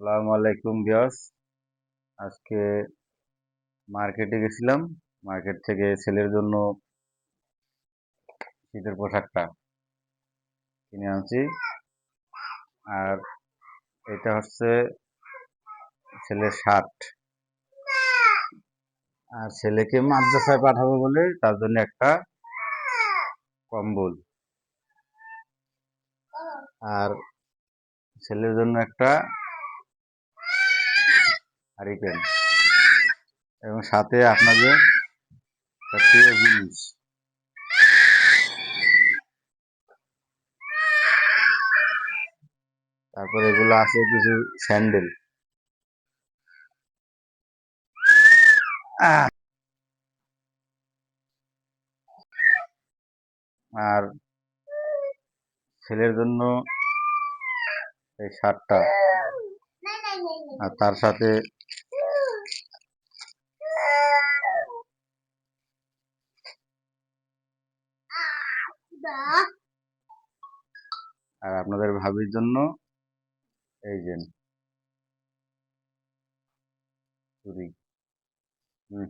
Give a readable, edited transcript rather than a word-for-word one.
আসসালামু আলাইকুম ভিউয়ার্স। আজকে মার্কেটে গেছিলাম। মার্কেট থেকে ছেলের জন্য শীতের পোশাকটা কিনে আনছি। আর এটা হচ্ছে ছেলের শার্ট। আর ছেলেকে মাদ্রাসায় পাঠাবো বলে তার জন্য একটা কম্বল। আর ছেলের জন্য একটা হারিকেন এবং সাথে আপনাদের একটা প্রিয় জিনিস। তারপর এগুলো আছে কিছু স্যান্ডেল। আর ছেলের জন্য এই শার্টটা, আর তার সাথে আর আপনাদের ভাবির জন্য এই যে চুড়ি। হুম।